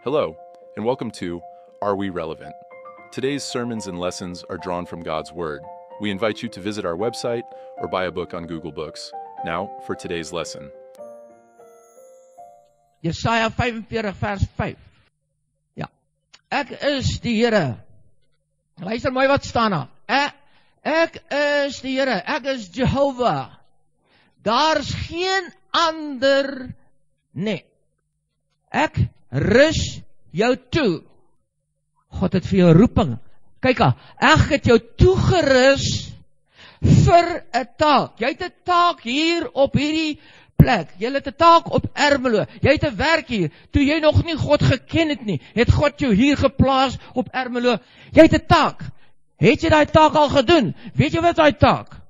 Hello, and welcome to Are We Relevant? Today's sermons and lessons are drawn from God's Word. We invite you to visit our website or buy a book on Google Books. Now for today's lesson. Jesaja 45 vers 5. Ja. Ek is die Here. Luister mooi wat staan daar. Ek is die Here. Ek is Jehovah. Daar's geen ander nie. Ek rus jou toe. God het vir jou roeping. Kyk aan, ek het jou toegerus vir 'n taak. Jy het 'n taak hier op hierdie plek. Jy het 'n taak op Ermelo. Jy het 'n werk hier. Toe jy nog nie God geken het nie, het God jou hier geplaas op Ermelo. Jy het 'n taak. Het jy daai taak al gedoen? Weet jy wat daai taak?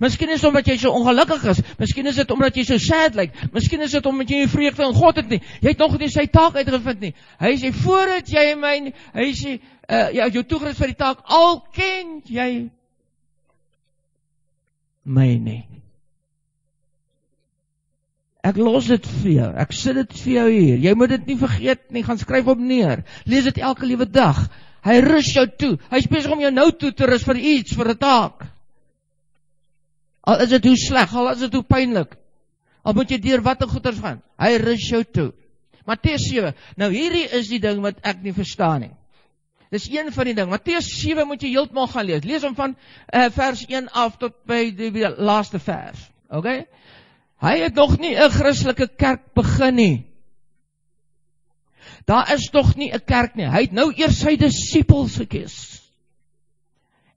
Miskien is dit omdat jy so ongelukkig is. Miskien is dit omdat jy so sad lyk. Miskien is dit omdat jy nie vreugde in God het nie. Jy het nog nie sy taak uitgevind nie. Hy sê voordat jy my, hy sê jou toegerus vir die taak, al ken jy my nie. Ek los dit vir jou. Ek sit dit vir jou hier. Jy moet dit nie vergeet nie. Gaan skryf op neer. Lees dit elke liewe dag. Hy rus jou toe. Hy is besig om jou nou toe te rus vir iets, vir 'n taak. Al is dit hoe sleg, al is dit hoe pynlik. Al moet jy deur wat en goeders gaan. Hy rus jou toe. Matteus 7. Nou hierdie is die ding wat ek nie verstaan nie. Dis een van die ding. Matteus 7 moet jy heeltemal gaan lees. Lees hom van vers 1 af tot by die laaste vers. Okay? Hy het nog nie 'n Christelike kerk begin nie. Daar is nog nie 'n kerk nie. Hy het nou eers sy disippels gekies.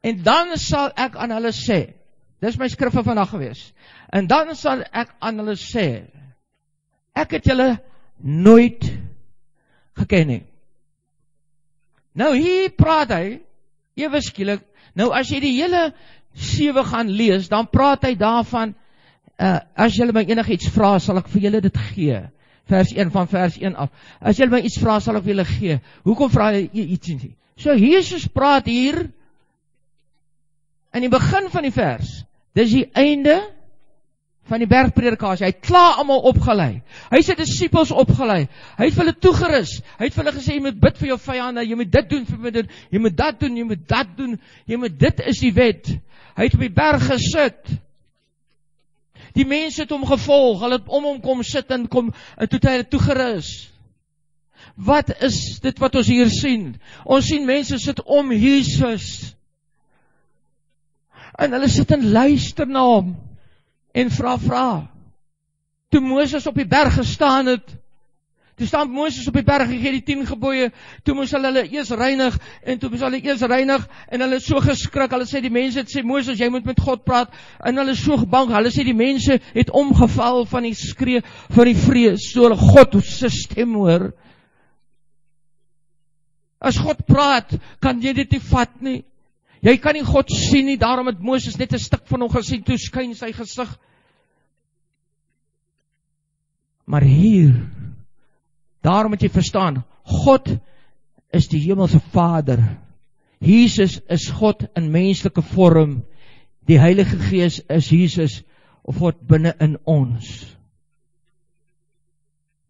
En dan sal ek aan hulle sê, dis my skrif van vandag gewees. En dan sal ek aan hulle sê, ek het julle nooit geken nie. Nou hier praat hy, ewe skielik, nou as jy die hele 7 gaan lees, dan praat hy daarvan, as julle my enigiets vra, sal ek vir julle dit gee. Vers 1 van vers 1 af. As julle my iets vra, sal ek vir julle gee. Hoekom vra jy iets nie? So Jesus praat hier, in die begin van die vers, dis die einde van die bergpredikasie. Hy het klaar almal opgelei. Hy het sy disippels opgelei. Hy het vir hulle toegerus. Hy het vir hulle gesê, jy moet bid vir jou vyande, jy moet dit doen vir my doen, jy moet dat doen, jy moet dat doen, dit is die wet. Hy het op die berg gesit. Die mense het hom gevolg, hulle het om hom kom sit en toe het hy hulle toegerus. Wat is dit wat ons hier sien? Ons sien mense sit om Jesus. En hulle sit en luister na hom en vra. Toe Moses op die berg gestaan het, toe staan Moses op die berg en gee die 10 gebooie, toe moes hulle eers reinig, en toe moes hulle eers reinig, en hulle so geskrik, hulle sê die mense het sê, Moses, jy moet met God praat, en hulle so bang, hulle sê die mense het omgeval van die skree, van die vrees, so hulle God se stem hoor. As God praat, kan jy dit nie vat nie. Jy kan nie God sien nie, daarom het Moses net 'n stuk van hom gesien, toe skyn sy gesig. Maar hier, daarom moet jy verstaan, God is die hemelse Vader. Jesus is God in menslike vorm. Die Heilige Gees is Jesus of God binne in ons.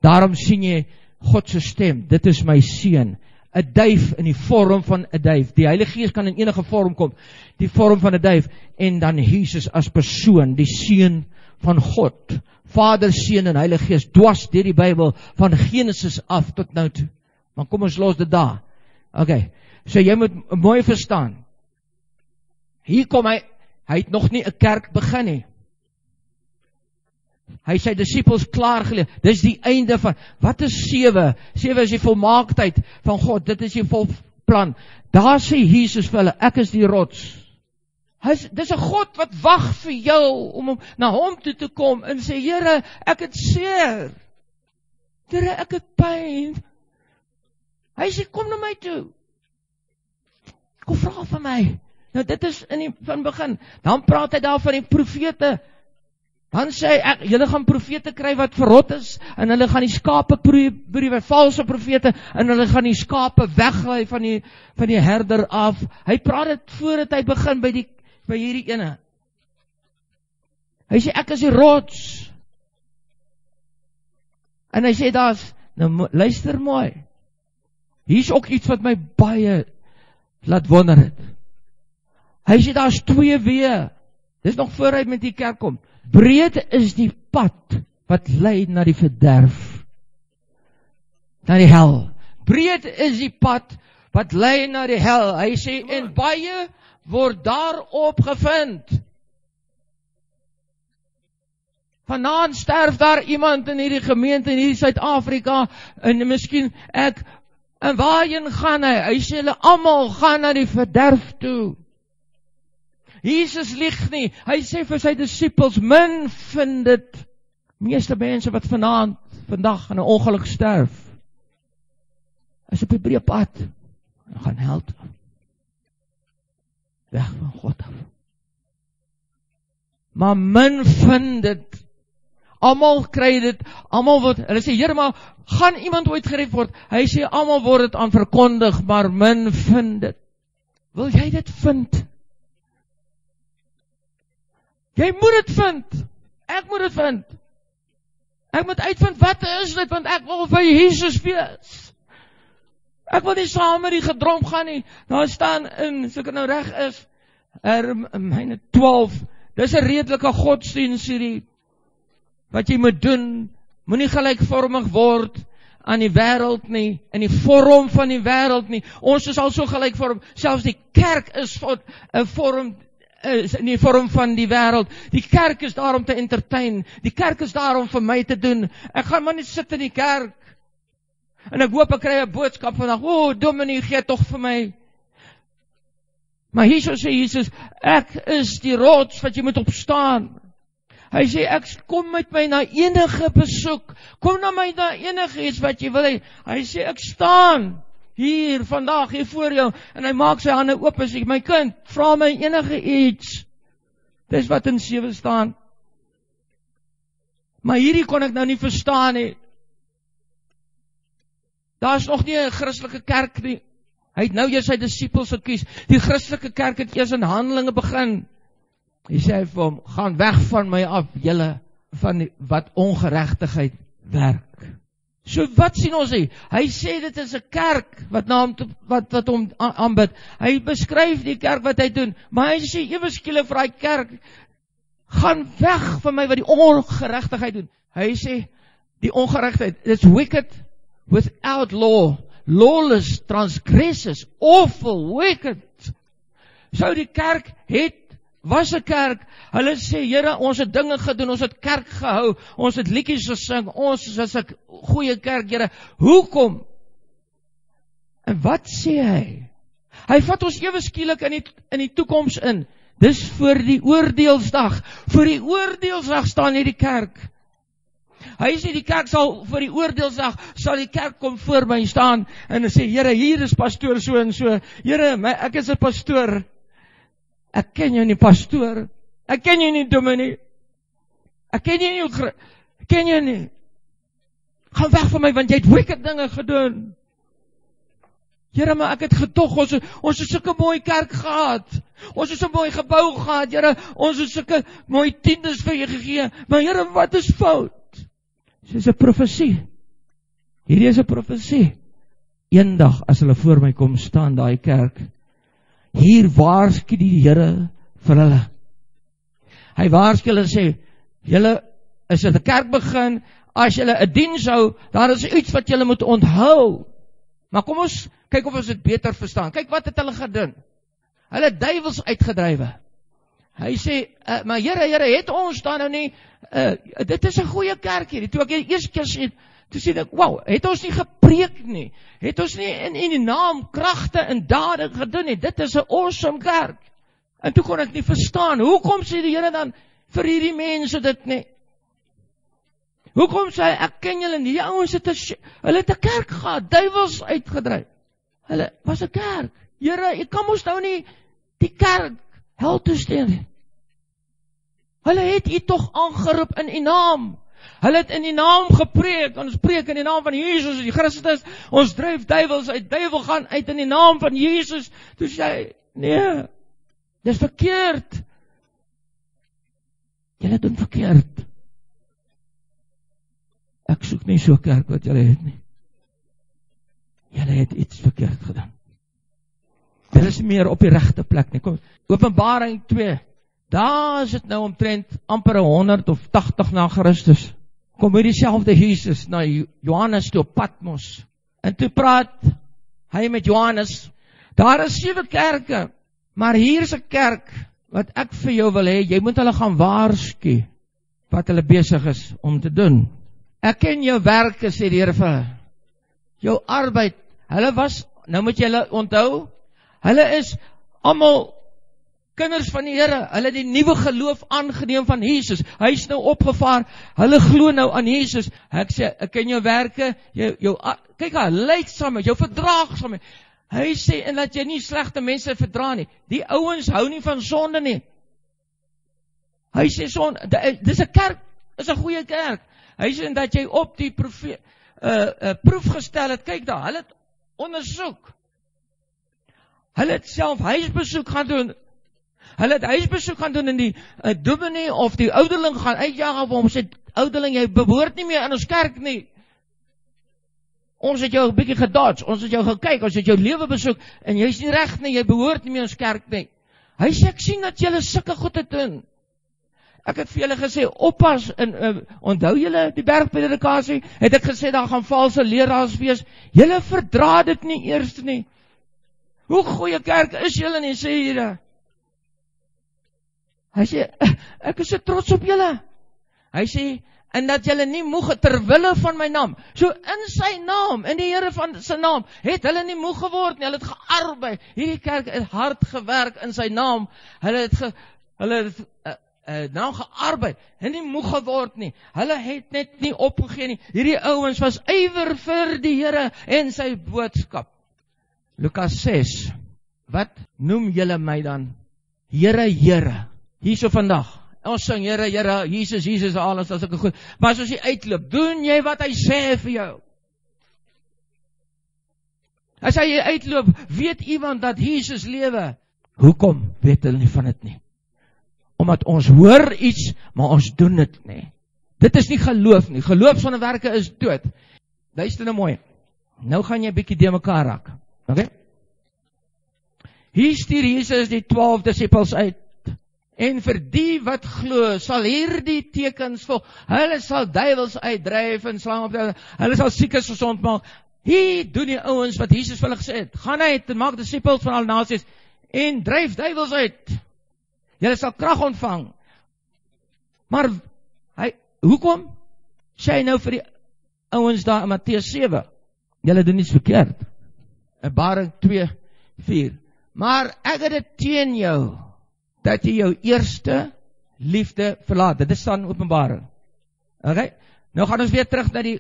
Daarom sien jy God se stem, dit is my seun. 'n duif in die vorm van 'n duif. Die Heilige Gees kan in enige vorm kom, die vorm van 'n duif, en dan Jesus as persoon, die seun van God. Vader, Seun en Heilige Gees, dwars deur die Bybel, van Genesis af tot nou toe. Maar kom ons los dit daar. Okay, so jy moet mooi verstaan. Hier kom hy het nog nie 'n kerk begin nie. Hy sy disippels klaar geleer. Dis die einde van, wat is 7? 7 is die volmaaktheid van God, dit is die volplan. Daar sê Jesus vir hulle, ek is die rots. Dis 'n God wat wag vir jou, om na hom toe te kom, en sê, Here, ek het seer. Here, ek het pyn. Hy sê, kom na my toe. Kom vra vir my. Nou dit is van begin. Dan praat hy daar van die profete. Dan sê hy, julle gaan profete kry wat verrot is, en hulle gaan die skape broei, valse profete, en hulle gaan die skape weglei van die herder af. Hy praat dit voordat hy begin by hierdie ene. Hy sê, ek is die rots. En hy sê, nou luister mooi. Hier is ook iets wat my baie laat wonder het. Hy sê, daar is 2 weë. Dis nog voor hy met die kerk kom. Breed is die pad wat lei na die verderf. Na die hel. Breed is die pad wat lei na die hel. Hy sê, en baie word daarop gevind. Vanaand sterf daar iemand in hierdie gemeente in hierdie Suid-Afrika, en miskien ek, en waarheen gaan hy? Hy sê, hulle almal gaan na die verderf toe. Jesus lieg nie. Hy sê vir sy disippels, min vind dit. Meeste mense wat vandag in 'n ongeluk sterf, is op die breë pad, en gaan hel toe. Weg van God af. Maar min vind dit. Almal kry dit, almal word, hulle sê, Here, maar gaan iemand ooit gered word? Hy sê, almal word dit aan verkondig, maar min vind dit. Wil jy dit vind? Jy moet dit vind. Ek moet dit vind. Ek moet uitvind, wat is dit, want ek wil vir Jesus wees. Ek wil nie saam met die gedromp gaan nie. Daar staan in, as ek nou reg is, myne 12, dis 'n redelike godsdienst hierdie, wat jy moet doen, moenie gelykvormig word aan die wêreld nie, in die vorm van die wêreld nie. Ons is al so gelykvorm, selfs die kerk is in die vorm van die wêreld. Die kerk is daar om te entertain, die kerk is daar om vir my te doen. Ek gaan maar nie sit in die kerk, en ek hoop ek kry 'n boodskap vandag, Dominee, gee tog vir my. Maar hier sê Jesus, ek is die rots wat jy moet opstaan. Hy sê, ek kom met my na enige besoek, kom na my na enige iets wat jy wil hê. Hy sê, ek staan hier vandag, hier voor jou, en hy maak sy hande oop en sê, my kind, vra my enige iets. Dis wat in 7 staan. Maar hierdie kon ek nou nie verstaan nie. Daar is nog nie 'n Christelike kerk nie. Hy het nou eers sy disippels gekies. Die Christelike kerk het eers in Handelinge begin. Hy sê vir hom, gaan weg van my af, julle van wat ongeregtigheid werk. So wat sien ons hier? Hy sê dit is 'n kerk wat hom aanbid. Hy beskryf die kerk wat hy doen, maar hy sê ewe skielik vir daai kerk, gaan weg van my wat die ongeregtigheid doen. Hy sê die ongeregtigheid, it's wicked without law, lawless, transgressors, awful, wicked. So die kerk was 'n kerk, hulle sê, Here, ons het dinge gedoen, ons het kerk gehou, ons het liedjies gesing, ons is 'n goeie kerk, Here, hoekom? En wat sê hy? Hy vat ons ewe skielik in die toekoms in, dis voor die oordeelsdag, voor die oordeelsdag staan hierdie kerk. Hy sê die kerk sal, vir die oordeelsdag, sal die kerk kom voor my staan, en sê, Here, hier is pastoor so en so, Here, ek is 'n pastoor, ek ken jou nie pastoor, ek ken jou nie dominee, ek ken jou nie, gaan weg van my, want jy het wicked dinge gedoen. Here, maar ek het gedog, ons het sulke mooi kerk gehad, ons het so mooi gebou gehad, Here, ons het sulke mooi tiendes vir jy gegee, maar Here, wat is fout? Dit is 'n profesie, hierdie is 'n profesie, eendag as hulle voor my kom staan, daai kerk, hier waarsku die Here vir hulle. Hy waarsku hulle sê, julle is dit 'n kerk begin, as julle 'n diens hou, daar is iets wat julle moet onthou. Maar kom ons kyk of ons dit beter verstaan. Kyk wat het hulle gedoen. Hulle het duiwels uitgedrywe. Hy sê, maar Here, het ons daar nou nie, dit is 'n goeie kerk hier. Toe ek die eerste keer sien, toe sê ek, wow, het ons nie gepreek nie, het ons nie in die naam kragte en dade gedoen nie, dit is 'n awesome kerk. En toe kon ek nie verstaan, hoekom sê die Here dan vir hierdie mense dit nie? Hoekom sê hy, ek ken julle nie, die ouens hulle het 'n kerk gehad, duiwels uitgedryf. Hulle was 'n kerk. Here, ek kan mos nou nie die kerk hel toe stuur nie. Hulle het U tog aangeroep in U naam. Hulle het in die naam gepreek, ons preek in die naam van Jesus, die Christus, ons dryf duiwels uit, duiwel gaan uit in die naam van Jesus. Toe sê hy, nee, dis verkeerd. Julle doen verkeerd. Ek soek nie so 'n kerk wat julle het nie. Julle het iets verkeerd gedoen. Dit is nie meer op die regte plek nie. Kom, Openbaring 2, daar is dit nou omtrent amper 100 of 80 na Christus. Kom hier dieselfde Jesus na Johannes toe op Patmos. En toe praat hy met Johannes. Daar is 7 kerke, maar hier is 'n kerk wat ek vir jou wil hê, jy moet hulle gaan waarsku wat hulle besig is om te doen. Ek ken jou werke, sê die Here vir hulle. Jou arbeid, hulle was, nou moet jy hulle onthou, hulle is almal kinders van die Here, hulle het die nuwe geloof aangeneem van Jesus, hy is nou opgevaar, hulle glo nou aan Jesus. Ek sê, ek ken jou werke, kyk haar, lydsaamheid, jou verdraagsaamheid. Hy sê, en dat jy nie slegte mense verdra nie, die ouens hou nie van sonde nie. Hy sê, dis 'n kerk, is 'n goeie kerk. Hy sê, dat jy op die proef gestel het, kyk daar, hulle het ondersoek. Hulle het self huisbesoek gaan doen. Hulle het huisbesoek gaan doen en die dominee of die ouderling gaan uitjaag op hom, sê, ouderling, jy behoort nie meer in ons kerk nie. Ons het jou 'n bietjie gedodge, ons het jou gekyk, ons het jou lewe besoek, en jy is nie reg nie, jy behoort nie meer in ons kerk nie. Hy sê, ek sien dat julle sulke goede doen. Ek het vir julle gesê, oppas, en onthou julle die bergpredikasie, het ek gesê, daar gaan valse leraars wees, julle verdra dit nie eers nie. Hoe goeie kerk is julle nie, sê julle. Hy sê, ek is so trots op julle. Hy sê, en dat julle nie moeg terwille van my naam. So in sy naam, in die Here van sy naam, het hulle nie moeg geword nie, hulle het gearbei. Hierdie kerk het hard gewerk in sy naam. Hulle het nou gearbei en nie moeg geword nie. Hulle het net nie opgegee nie. Hierdie ouens was ywer vir die Here en sy boodskap. Lukas 6. Wat noem julle my dan? Here, Here. Hierso vandag. Ons sing, Here, Here, Jesus, Jesus, alles, as ek goed. Maar as jy uitloop, doen jy wat hy sê vir jou. As jy uitloop, weet iemand dat Jesus lewe. Hoekom weet hulle nie van dit nie? Omdat ons hoor iets, maar ons doen dit nie. Dit is nie geloof nie. Geloof sonder werke is dood. Luister nou mooi. Nou gaan jy 'n bietjie de mekaar raak. Okay? Hier stuur Jesus die 12 disippels uit. En vir die wat glo, sal hierdie tekens volg. Hulle sal duiwels uitdryf en slange optel. Hulle sal siekes gesond maak. Hier doen die ouens wat Jesus vir hulle gesê het. Gaan uit en maak disippels van al nasies en dryf duiwels uit. Julle sal krag ontvang. Maar hoekom sê hy nou vir die ouens daar in Matteus 7? Julle doen iets verkeerd. Openbaring 2:4. Maar ek het dit teen jou, dat jy jou eerste liefde verlaat. Dit is dan Openbaring. Okay? Nou gaan ons weer terug na die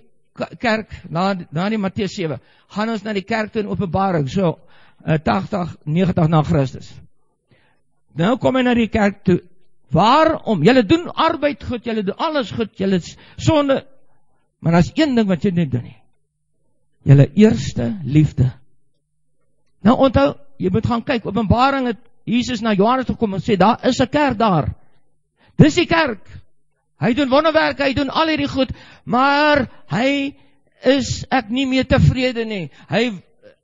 kerk, na die Matteus 7. Gaan ons na die kerk toe in Openbaring, so 80, 90 na Christus. Nou kom hy na die kerk toe. Waarom? Julle doen arbeid goed, julle doen alles goed, julle sonde, maar daar is een ding wat jy nie doen nie. Julle eerste liefde. Nou onthou, jy moet gaan kyk, Openbaring het Jesus na Johannes toe kom en sê, daar is 'n kerk daar. Dis die kerk. Hy doen wonderwerke, hy doen al hierdie goed, maar hy is ek nie meer tevrede nie. Hy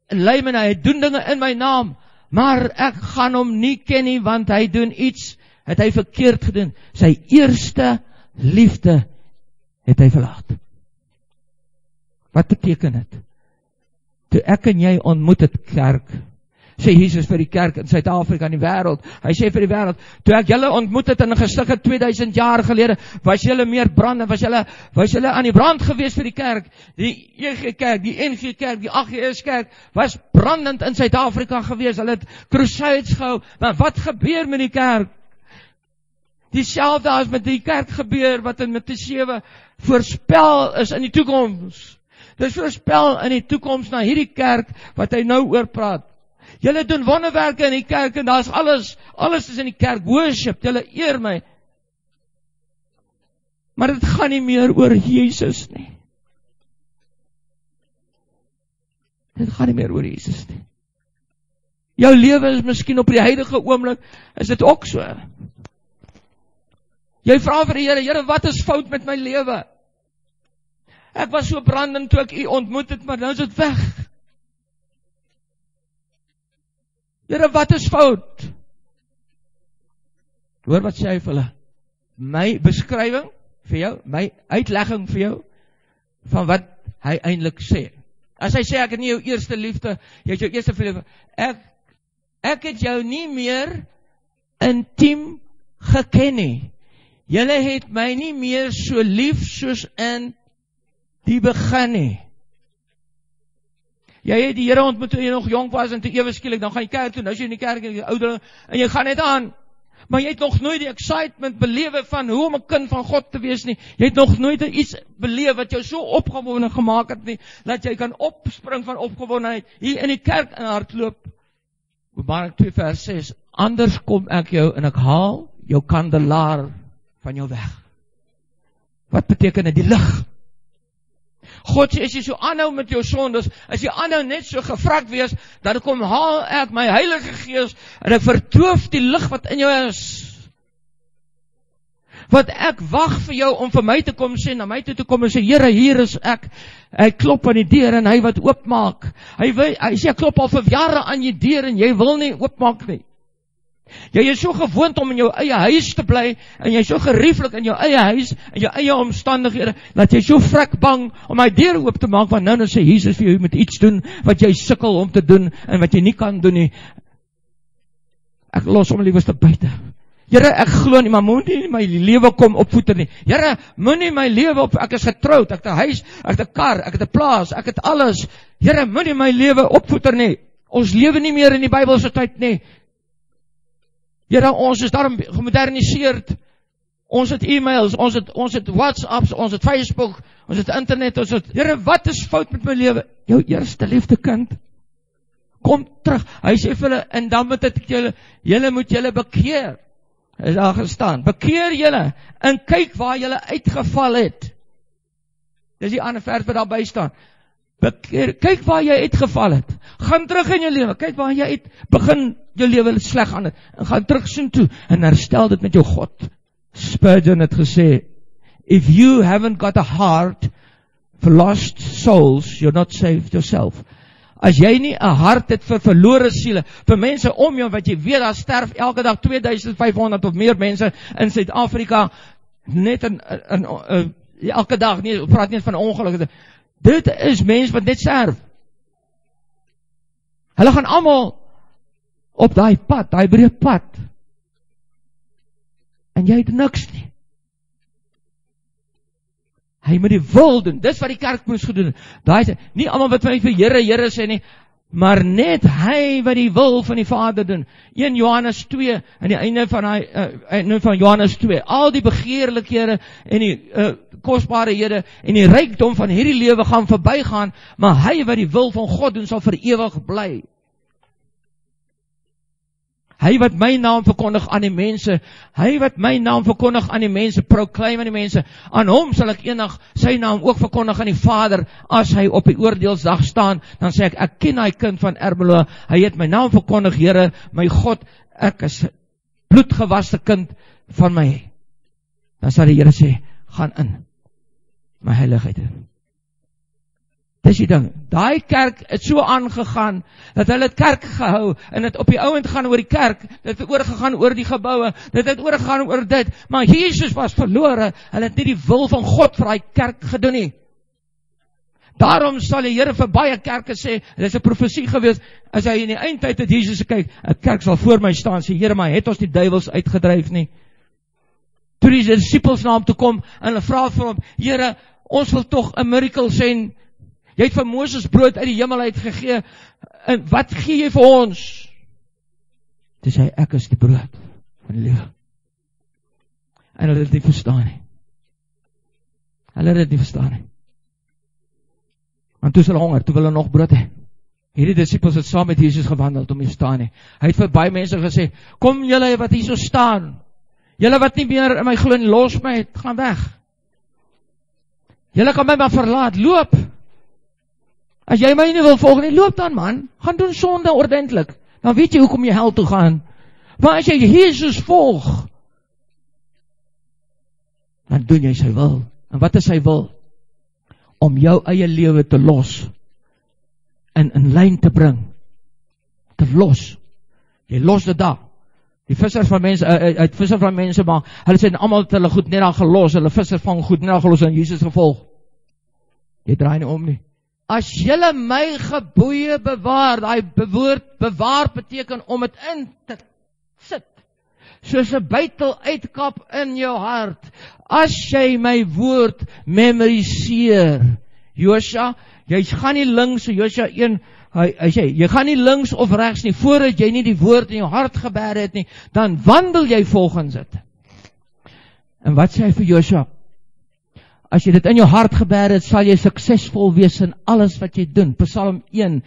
lei my, hy doen dinge in my naam, maar ek gaan hom nie ken nie, want hy doen iets, het hy verkeerd gedoen. Sy eerste liefde het hy verlaat. Wat beteken dit? Toe ek en jy ontmoet het kerk, sê Jesus vir die kerk in Suid-Afrika en die wêreld. Hy sê vir die wêreld, toe ek julle ontmoet het in 'n gestigte 2000 jaar gelede, was julle meer brandend, was julle aan die brand gewees vir die kerk. Die EG Kerk, die NG Kerk, die AGS Kerk was brandend in Suid-Afrika gewees. Hulle het crusades gehou. Maar wat gebeur met die kerk? Dieselfde as met die kerk gebeur wat in Matteus 7 voorspel is in die toekoms. Dis voorspel in die toekoms na hierdie kerk wat hy nou oor praat. Julle doen wonderwerke in die kerk en daar's alles is in die kerk, worship, julle eer my. Maar dit gaan nie meer oor Jesus nie. Dit gaan nie meer oor Jesus nie. Jou lewe is miskien op die huidige oomblik, is dit ook so. Jy vra vir die Here, Here, wat is fout met my lewe? Ek was so brandend toe ek U ontmoet het, maar nou is dit weg. Here, wat is fout? Hoor wat sê hy vir hulle? My beskrywing vir jou, my uitlegging vir jou, van wat hy eintlik sê. As hy sê, ek het nie jou eerste liefde, jy het jou eerste liefde, ek het jou nie meer intiem geken nie. Julle het my nie meer so lief soos in die begin nie. Jy het die Here ontmoet toe jy nog jong was en toe ewe skielik, dan gaan jy kerk toe, nou is jy in die kerk en jy ouder en jy gaan net aan. Maar jy het nog nooit die excitement belewe van hoe om 'n kind van God te wees nie. Jy het nog nooit iets beleef wat jou so opgewonde gemaak het nie, dat jy kan opspring van opgewondenheid hier in die kerk in hardloop. Openbaring 2 vers 6, anders kom ek jou en ek haal jou kandelaar van jou weg. Wat beteken dit? Die lig. God sê, as jy so aanhou met jou sondes, as jy aanhou net so gevrak wees, dan kom haal ek my Heilige Gees en ek verdoof die lig wat in jou is. Wat ek wag vir jou om vir my te kom sê, na my toe te kom en sê, Here, hier is ek. Hy klop aan die deur en hy wat oopmaak. Hy sê, ek klop al vir jare aan die deur en jy wil nie oopmaak nie. Jy is so gewoond om in jou eie huis te bly, en jy is so gerieflik in jou eie huis, en jou eie omstandighede, dat jy so vrek bang om my deur oop te maak, want nou sê Jesus vir jou, jy moet iets doen, wat jy sukkel om te doen, en wat jy nie kan doen nie. Ek los hom liewerste buite. Here, ek glo nie, maar moet nie my lewe kom opvoeter nie. Here, moet nie my lewe op, ek is getroud, ek het 'n huis, ek het 'n kar, ek het 'n plaas, ek het alles. Here, moet nie my lewe opvoeter nie. Ons lewe nie meer in die Bybelse tyd nie. Here, ons is daarom gemoderniseerd. Ons het e-mails, ons het WhatsApps, ons het Facebook, ons het internet, Here, wat is fout met my lewe? Jou eerste liefde kind. Kom terug. Hy sê vir hulle, en dan moet julle moet julle bekeer. Hy is daar gestaan. Bekeer julle, en kyk waar julle uitgeval het. Dis die ander vers wat daarby staan. Bekeer, kyk waar jy uitgeval het. Gaan terug in jou lewe. Kyk waar jy begin jou lewe sleg aan het. En gaan terug soontoe en herstel dit met jou God. Spurgeon het gesê, if you haven't got a heart for lost souls, you're not saved yourself. As jy nie 'n hart het vir verlore siele, vir mense om jou, wat jy weet, daar sterf elke dag 2500 of meer mense in Suid-Afrika, net elke dag, nie, praat nie van ongelukkige. Dit is mense wat net sterf. Hulle gaan almal op daai pad, daai breë pad. En jy het niks nie. Hy moet die wil doen. Dis wat die kerk moes gedoen het. Daai sê, nie almal wat vir Here, Here sê nie, maar net hy wat die wil van die Vader doen. 1 Johannes 2, aan die einde van Johannes 2, al die begeerlikhede en die kosbarehede en die rykdom van hierdie lewe gaan verbygaan, maar hy wat die wil van God doen, sal vir ewig bly. Hy wat my naam verkondig aan die mense, hy wat my naam verkondig aan die mense, proclaim aan die mense, aan hom sal ek eendag sy naam ook verkondig aan die Vader, as hy op die oordeelsdag staan, dan sê ek ken hy kind van Ermelo, hy het my naam verkondig, Here, my God, ek is bloedgewaste kind van my. Dan sal die Here sê, gaan in, my heiligheid. Dis die ding, daai kerk het so aangegaan, dat hulle het kerk gehou, en het op die ouend gaan oor die kerk, dit het oorgegaan oor die geboue, dit het oorgegaan oor dit, maar Jesus was verlore, hulle het nie die wil van God vir die kerk gedoen nie. Daarom sal die Here vir baie kerke sê, dit is 'n profesie gewees, as hy in die eindtyd het Jesus kyk, 'n kerk sal voor my staan, sê, Here, maar het ons die duiwels uitgedryf nie? Toe die disippels na hom toe kom, en hulle vra vir hom, Here, ons wil tog 'n miracle sien. Jy het vir Moses brood uit die hemel uitgegee, en wat gee jy vir ons? Toe sê hy, ek is die brood van die lewe. En hulle het dit nie verstaan nie. Hulle het dit nie verstaan nie. Want toe is hulle honger, toe wil hulle nog brood hê. Hierdie disippels het saam met Jesus gewandeld om nie verstaan nie. Hy het vir baie mense gesê, kom julle wat hier so staan, julle wat nie meer in my glo nie, los my, gaan weg. Julle kan my maar verlaat, loop. As jy my nie wil volg nie, loop dan man, gaan doen sonde ordentlik, dan weet jy hoekom jy hel toe gaan. Maar as jy Jesus volg, dan doen jy sy wil. En wat is sy wil? Om jou eie lewe te los, en in lyn te bring, te los, Jy los dit daar. Die vissers van mense, uit visser van mense maak, hulle sê almal het hulle goed net daar gelos, hulle visser vang goed net daar gelos en Jesus gevolg. Jy draai nie om nie. As julle my gebooie bewaar, daai woord bewaar beteken om dit in te sit, soos 'n bytel uitkap in jou hart. As jy my woord memoriseer, Josua, jy gaan nie links, Josua 1, hy sê, jy gaan nie links of regs nie, voordat jy nie die woord in jou hart geberg het nie, dan wandel jy volgens dit. En wat sê hy vir Josua? As jy dit in jou hart geberg het, sal jy suksesvol wees in alles wat jy doen. Psalm 1,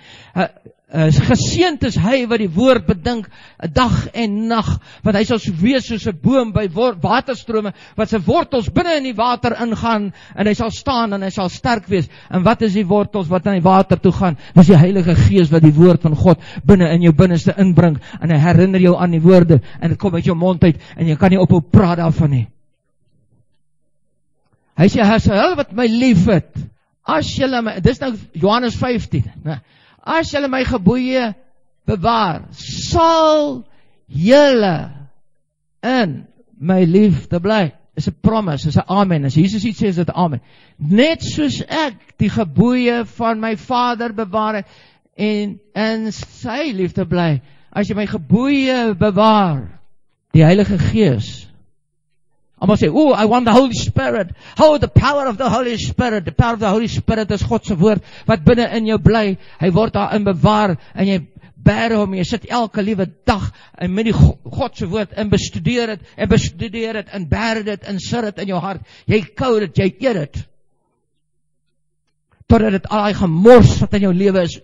geseënd is hy wat die woord bedink, dag en nag, want hy sal wees soos 'n boom by waterstrome, wat sy wortels binne in die water ingaan, en hy sal staan en hy sal sterk wees. En wat is die wortels wat na die water toe gaan? Dis die Heilige Gees wat die woord van God binne in jou binneste inbring, en hy herinner jou aan die woorde, en dit kom uit jou mond uit, en jy kan nie ophou praat daarvan nie. Hy sê, as hulle wat my lief het, as julle my, dis nou Johannes 15, as julle my gebooie bewaar, sal julle in my liefde bly. Is 'n promise, is 'n amen. As Jesus iets sê, is dit amen. Net soos ek die gebooie van my Vader bewaar het, en in sy liefde bly. As jy my gebooie bewaar, die Heilige Gees. Almal sê, oh, I want the Holy Spirit. Oh, the power of the Holy Spirit. The power of the Holy Spirit is God se woord, wat binne in jou bly. Hy word daarin bewaar, en jy bære hom, jy sit elke liewe dag, en met die God se woord, en bestudeer het, en bære dit, en sit dit in jou hart. Jy kou dit, jy eet dit. Totdat dit al die gemors wat in jou lewe is,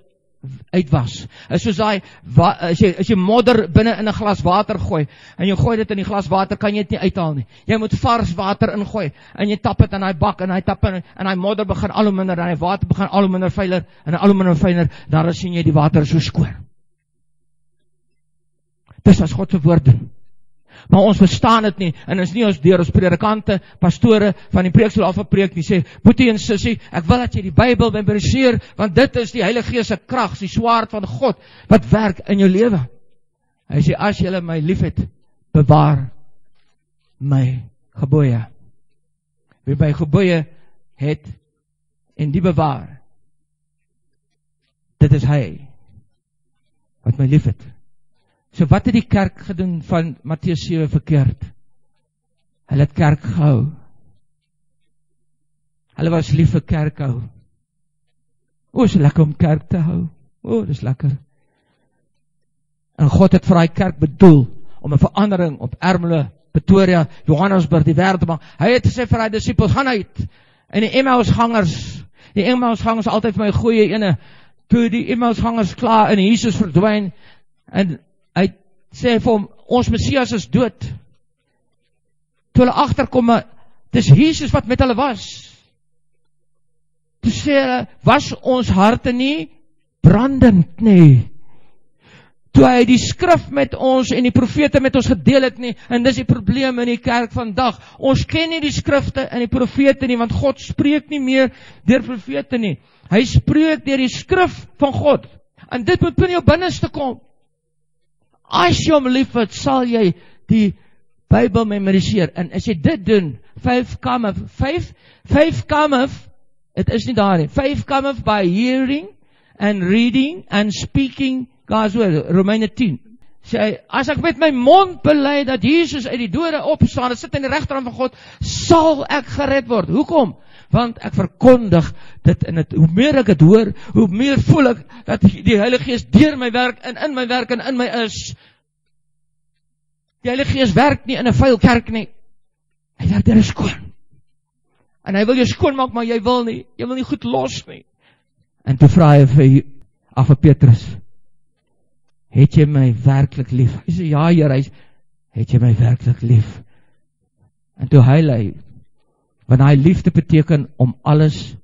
uitwas. Is soos daai, as jy modder binne in 'n glas water gooi, en jy gooi dit in die glas water, kan jy dit nie uithaal nie. Jy moet vars water ingooi, en jy tap dit in daai bak, en hy tap in, en hy modder begin al hoe minder, en hy water begin al hoe minder vuiler, en al hoe minder fyner, daar sien jy die water so skoon. Dis as God se woord doen. Maar ons verstaan dit nie, en is nie ons deur ons predikante, pastore van die preekstoel af gepreek nie, sê, boetie en sussie, ek wil dat jy die Bybel memoriseer, want dit is die Heilige Gees se krag, die swaard van God, wat werk in jou lewe. Hy sê, as julle my liefhet, bewaar my gebooie. Wie my gebooie het, en die bewaar, dit is hy, wat my liefhet. So wat het die kerk gedoen van Matteus 7 verkeerd? Hulle het kerk gehou. Hulle was lief vir kerk hou. O, is lekker om kerk te hou. O, dis lekker. En God het vir die kerk bedoel, om 'n verandering op Ermelo, Pretoria, Johannesburg, die wêreld te maak. Hy het gesê vir die disippels, gaan uit. En die Emmausgangers altyd vir my goeie ene, toe die Emmausgangers klaar en Jesus verdwyn, en hy sê vir hom, ons Messias is dood. Toe hulle agterkom, dis Jesus wat met hulle was. Toe sê hulle, was ons harte nie brandend nie? Toe hy die skrif met ons en die profete met ons gedeel het nie, en dis die probleem in die kerk vandag. Ons ken nie die skrifte en die profete nie, want God spreek nie meer deur profete nie. Hy spreek deur die skrif van God. En dit moet binne jou binneste kom. As jy hom liefhet, sal jy die Bybel memoriseer. En as jy dit doen, 5 cometh, het is nie daar nie. 5 cometh by hearing and reading and speaking God's word. Romeine 10. Sê hy, as ek met my mond bely dat Jesus uit die dode opstaan, en sit in die regterhand van God, sal ek gered word. Hoekom? Want ek verkondig dit in het, hoe meer ek het hoor, hoe meer voel ek, dat die Heilige Gees deur my werk, en in my werk, en in my is. Die Heilige Gees werk nie in 'n vuil kerk nie. Hy werk deur 'n skoon. En hy wil jou skoon maak, maar jy wil nie goed los nie. En toe vra hy vir Petrus, het jy my werklik lief? Hy sê, ja Here, het jy my werklik lief? En toe huil hy, want hy liefde beteken om alles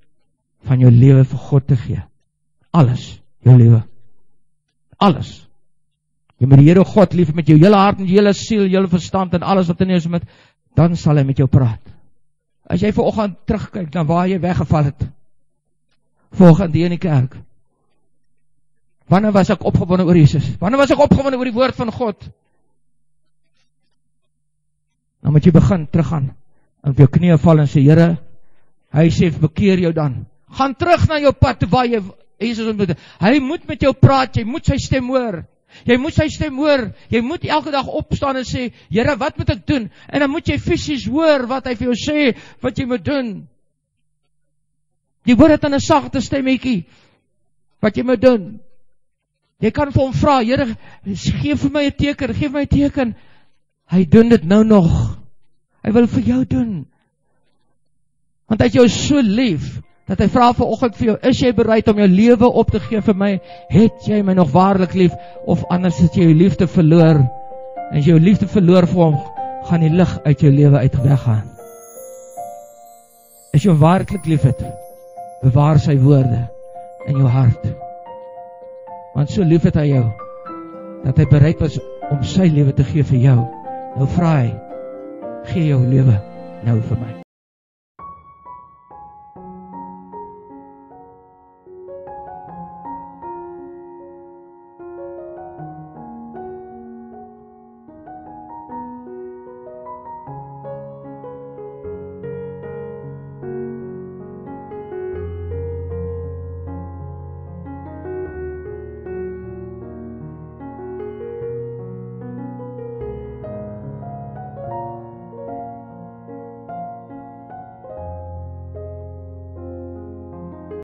van jou lewe vir God te gee. Alles, jou lewe. Alles. Jy moet die Here God lief met jou hele hart en jou hele siel, jou hele verstand en alles wat in jou is, dan sal hy met jou praat. As jy vanoggend terugkyk na waar jy weggeval het, vanoggend hier in die kerk, Wanneer was ek opgewonde oor Jesus? Wanneer was ek opgewonde oor die woord van God? Dan moet jy begin teruggaan en op jou knieë val en sê, Here, hy sê, bekeer jou dan. Gaan terug na jou pad waar jy Jesus ontmoet. Hy moet met jou praat, jy moet sy stem hoor. Jy moet sy stem hoor. Jy moet elke dag opstaan en sê, Here, wat moet ek doen? En dan moet jy fisies hoor wat hy vir jou sê, wat jy moet doen. Die woord het in 'n sagte stemmetjie wat jy moet doen. Jy kan vir hom vra, Here, geef vir my 'n teken, geef my 'n teken. Hy doen dit nou nog. Hy wil vir jou doen. Want hy het jou so lief, dat hy vra vanoggend vir jou, is jy bereid om jou lewe op te gee vir my? Het jy my nog waarlik lief? Of anders het jy jou liefde verloor? En as jy jou liefde verloor vir hom, gaan die lig uit jou lewe uit weggaan. As jy hom waarlik lief het, bewaar sy woorde in jou hart. Want so lief het hy jou, dat hy bereid was om sy lewe te gee vir jou. Nou vra hy, gee jou lewe nou vir my.